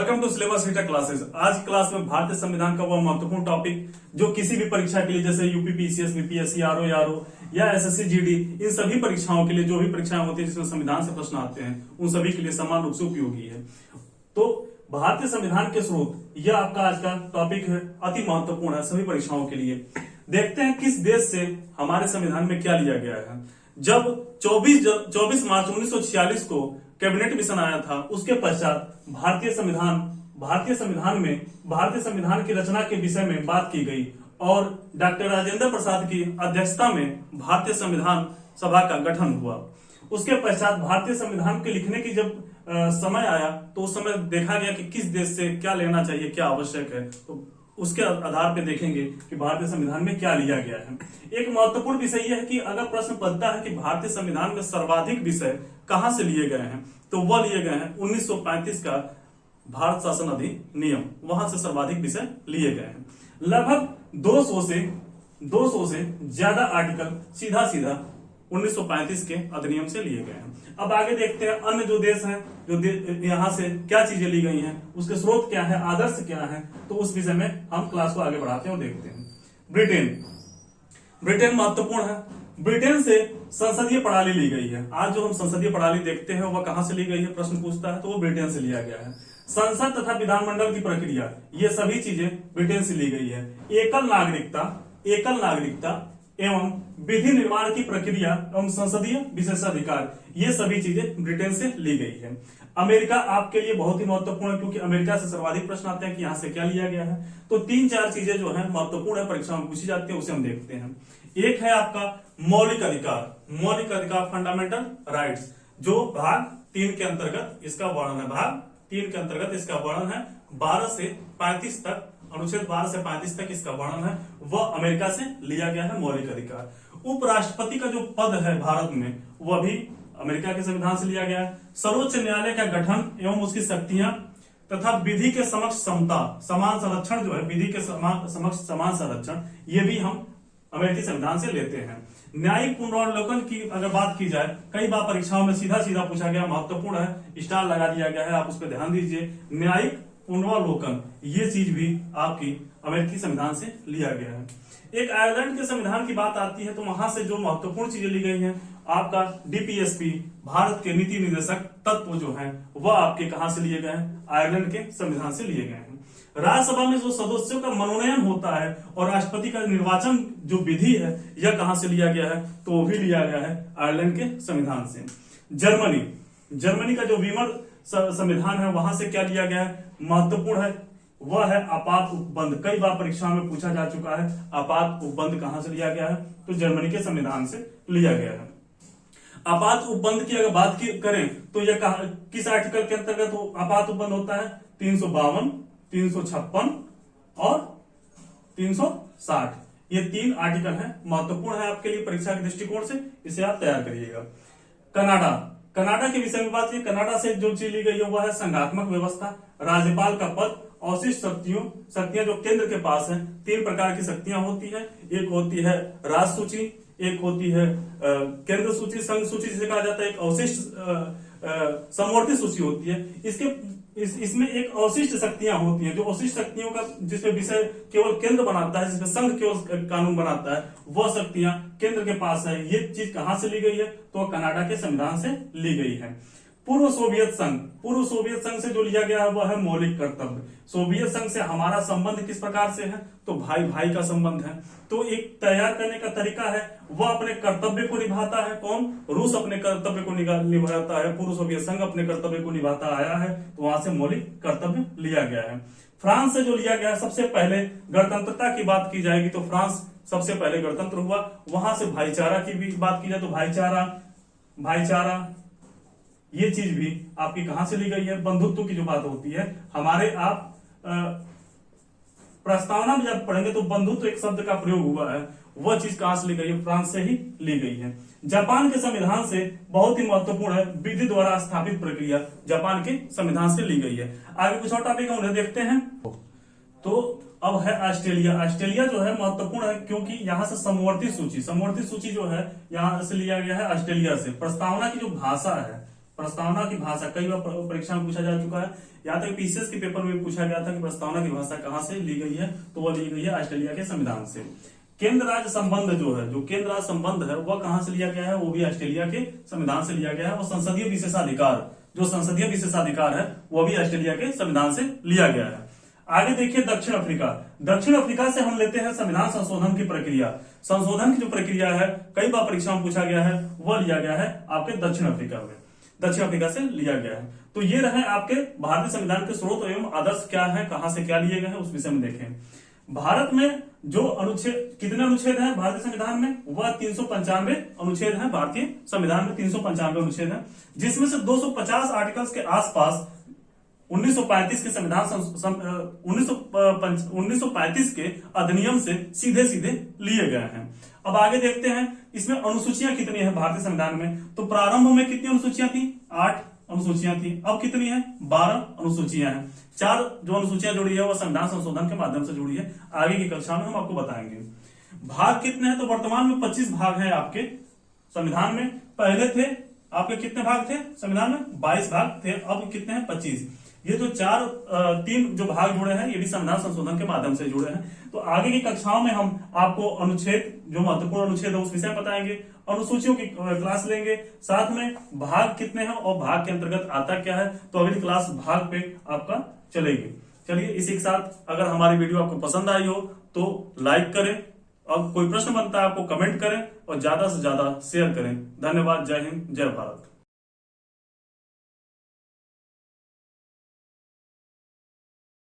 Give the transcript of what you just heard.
Welcome to syllabus Rita classes. आज की class में भारतीय संविधान का वह महत्वपूर्ण टॉपिक जो किसी भी परीक्षा के लिए जैसे यूपी पीसीएस, बीपीएससी, आरओ या एसएससी जीडी, इन सभी परीक्षाओं के लिए जो भी परीक्षाएं होती है जिसमें संविधान से प्रश्न आते हैं उन सभी के लिए समान रूप से उपयोगी है। तो भारतीय संविधान के स्रोत यह आपका आज का टॉपिक है, अति महत्वपूर्ण है सभी परीक्षाओं के लिए। देखते हैं किस देश से हमारे संविधान में क्या लिया गया है। जब 24 मार्च 1946 को कैबिनेट मिशन आया था, उसके पश्चात भारतीय संविधान की रचना के विषय में बात की गई और डॉक्टर राजेंद्र प्रसाद की अध्यक्षता में भारतीय संविधान सभा का गठन हुआ। उसके पश्चात भारतीय संविधान के लिखने की जब समय आया तो उस समय देखा गया कि किस देश से क्या लेना चाहिए, क्या आवश्यक है, तो उसके आधार पर देखेंगे कि भारतीय संविधान में क्या लिया गया है। एक महत्वपूर्ण विषय यह है कि अगर प्रश्न बनता है कि भारतीय संविधान में सर्वाधिक विषय कहां से लिए गए हैं, तो वह लिए गए हैं 1935 का भारत शासन अधिनियम, वहां से सर्वाधिक विषय लिए गए हैं। लगभग 200 से ज्यादा आर्टिकल सीधा 1935 के अधिनियम से लिए गए हैं। अब आगे देखते हैं अन्य जो देश हैं, जो यहाँ से क्या चीजें ली गई हैं, उसके स्रोत क्या है, आदर्श क्या है, तो उस विषय में हम क्लास को आगे बढ़ाते हैं और देखते हैं। ब्रिटेन महत्वपूर्ण है। ब्रिटेन से संसदीय प्रणाली ली गई है। आज जो हम संसदीय प्रणाली देखते हैं वह कहां से ली गई है, प्रश्न पूछता है तो वो ब्रिटेन से लिया गया है। संसद तथा विधानमंडल की प्रक्रिया, ये सभी चीजें ब्रिटेन से ली गई है। एकल नागरिकता एवं विधि निर्माण की प्रक्रिया एवं संसदीय विशेषाधिकार, ये सभी चीजें ब्रिटेन से ली गई है। अमेरिका आपके लिए बहुत ही महत्वपूर्ण है क्योंकि अमेरिका से सर्वाधिक प्रश्न आते हैं कि यहां से क्या लिया गया है। तो 3-4 चीजें जो है महत्वपूर्ण है, परीक्षा में पूछी जाती है, उसे हम देखते हैं। एक है आपका मौलिक अधिकार फंडामेंटल राइट्स, जो भाग 3 के अंतर्गत इसका वर्णन है। भाग 3 के अंतर्गत इसका वर्णन है। 12 से 35 तक, अनुच्छेद 12 से 35 तक इसका वर्णन है, वह अमेरिका से लिया गया है मौलिक अधिकार। उपराष्ट्रपति का जो पद है भारत में, वह भी अमेरिका के संविधान से लिया गया है। सर्वोच्च न्यायालय का गठन एवं उसकी शक्तियां तथा विधि के समक्ष समता, समान संरक्षण जो है, विधि के समक्ष समान संरक्षण, ये भी हम अमेरिकी संविधान से लेते हैं। न्यायिक पुनरावलोकन की अगर बात की जाए, कई बार परीक्षाओं में सीधा पूछा गया, महत्वपूर्ण है, स्टार लगा दिया गया है, आप उस पर ध्यान दीजिए। न्यायिक पुनरावलोकन, ये चीज भी आपकी अमेरिकी संविधान से लिया गया है। एक आयरलैंड के संविधान की बात आती है तो वहां से जो महत्वपूर्ण चीजें ली गई हैं, आपका डीपीएसपी, भारत के नीति निर्देशक तत्व जो है, वह आपके कहां से लिए गए हैं, आयरलैंड के संविधान से लिए गए हैं। राज्यसभा में जो सदस्यों का मनोनयन होता है और राष्ट्रपति का निर्वाचन जो विधि है, यह कहां से लिया गया है, तो वो भी लिया गया है आयरलैंड के संविधान से। जर्मनी का जो वीमर संविधान है, वहां से क्या लिया गया है, महत्वपूर्ण है, वह है आपात उपबंध। कई बार परीक्षा में पूछा जा चुका है, आपात उपबंध कहां से लिया गया है, तो जर्मनी के संविधान से लिया गया है। आपात उपबंध की अगर बात करें तो यह किस आर्टिकल के अंतर्गत आपात उपबंध होता है, 352, 356 और 360, ये 3 आर्टिकल है, महत्वपूर्ण है आपके लिए परीक्षा के दृष्टिकोण से, इसे आप तैयार करिएगा। कनाडा के विषय में बात की। कनाडा से जो चीज ली गई है वह है संघात्मक व्यवस्था, राज्यपाल का पद, अवशिष्ट शक्तियां जो केंद्र के पास है। 3 प्रकार की शक्तियां होती है, एक होती है राज सूची, एक होती है केंद्र सूची, संघ सूची जिसे कहा जाता है, एक अवशिष्ट समवर्ती सूची होती है। इसमें एक अवशिष्ट शक्तियां होती हैं, जो अवशिष्ट शक्तियों का जिसमें विषय केवल केंद्र बनाता है, जिसमें संघ केवल कानून बनाता है, वह शक्तियां केंद्र के पास है। ये चीज कहां से ली गई है, तो कनाडा के संविधान से ली गई है। पूर्व सोवियत संघ से जो लिया गया है वह है मौलिक कर्तव्य। सोवियत संघ से हमारा संबंध किस प्रकार से है, तो भाई भाई का संबंध है। तो एक तैयार करने का तरीका है, वह अपने कर्तव्य को निभाता है। कौन, रूस अपने कर्तव्य को निभाता है, पूर्व सोवियत संघ अपने कर्तव्य को निभाता आया है, तो वहां से मौलिक कर्तव्य लिया गया है। फ्रांस से जो लिया गया है, सबसे पहले गणतंत्रता की बात की जाएगी तो फ्रांस सबसे पहले गणतंत्र हुआ। वहां से भाईचारा की भी बात की जाए तो भाईचारा ये चीज भी आपकी कहां से ली गई है, बंधुत्व की जो बात होती है, हमारे आप प्रस्तावना में जब पढ़ेंगे तो बंधुत्व एक शब्द का प्रयोग हुआ है, वह चीज कहां से ली गई है, फ्रांस से ही ली गई है। जापान के संविधान से बहुत ही महत्वपूर्ण है, विधि द्वारा स्थापित प्रक्रिया जापान के संविधान से ली गई है। आगे कुछ और टॉपिक है, उन्हें देखते हैं। तो अब है ऑस्ट्रेलिया जो है महत्वपूर्ण है क्योंकि यहां से समवर्ती सूची जो है यहां से लिया गया है ऑस्ट्रेलिया से। प्रस्तावना की जो भाषा है प्रस्तावना की भाषा कई बार परीक्षा में पूछा जा चुका है, यहाँ तक पीसीएस के पेपर में पूछा गया था कि प्रस्तावना की भाषा कहाँ से ली गई है, तो वह ली गई है ऑस्ट्रेलिया के संविधान से। केंद्र राज्य संबंध जो है, जो केंद्र राज्य संबंध है वह कहां से लिया गया है, वो भी ऑस्ट्रेलिया के संविधान से लिया गया है। और संसदीय विशेषाधिकार, जो संसदीय विशेषाधिकार है वह भी ऑस्ट्रेलिया के संविधान से लिया गया है। आगे देखिए दक्षिण अफ्रीका। दक्षिण अफ्रीका से हम लेते हैं संविधान संशोधन की प्रक्रिया। संशोधन की जो प्रक्रिया है कई बार परीक्षा में पूछा गया है, वह लिया गया है आपके दक्षिण अफ्रीका में, दक्षिण अफ्रीका से लिया गया है। तो ये रहे आपके भारतीय संविधान के स्रोत एवं आदर्श क्या है, कहां से क्या लिए गए हैं, उस विषय में देखें। भारत में जो अनुच्छेद, कितने अनुच्छेद हैं भारतीय संविधान में, वह 395 अनुच्छेद हैं। भारतीय संविधान में 395 अनुच्छेद हैं, जिसमें से 250 आर्टिकल्स के आसपास 1935 के संविधान 1935 के अधिनियम से सीधे सीधे लिए गए हैं। अब आगे देखते हैं इसमें अनुसूचियां कितनी है भारतीय संविधान में। तो प्रारंभ में कितनी अनुसूचियां थी, 8 अनुसूचियां थी। अब कितनी है, 12 अनुसूचियां हैं। 4 जो अनुसूचियां जुड़ी है वह संविधान संशोधन के माध्यम से जुड़ी है। आगे की कक्षा में हम आपको बताएंगे। भाग कितने हैं, तो वर्तमान में 25 भाग हैं आपके संविधान में। पहले थे आपके कितने भाग थे संविधान में, 22 भाग थे, अब कितने हैं, 25। ये जो 3 जो भाग जुड़े हैं ये भी संविधान संशोधन के माध्यम से जुड़े हैं। तो आगे की कक्षाओं में हम आपको अनुच्छेद, जो महत्वपूर्ण अनुच्छेद है उस विषय बताएंगे, अनुसूचियों की क्लास लेंगे, साथ में भाग कितने हैं और भाग के अंतर्गत आता क्या है। तो अगली क्लास भाग पे आपका चलेगी। चलिए इसी के साथ अगर हमारी वीडियो आपको पसंद आई हो तो लाइक करें, और कोई प्रश्न बनता है आपको कमेंट करें और ज्यादा से ज्यादा शेयर करें। धन्यवाद। जय हिंद, जय भारत।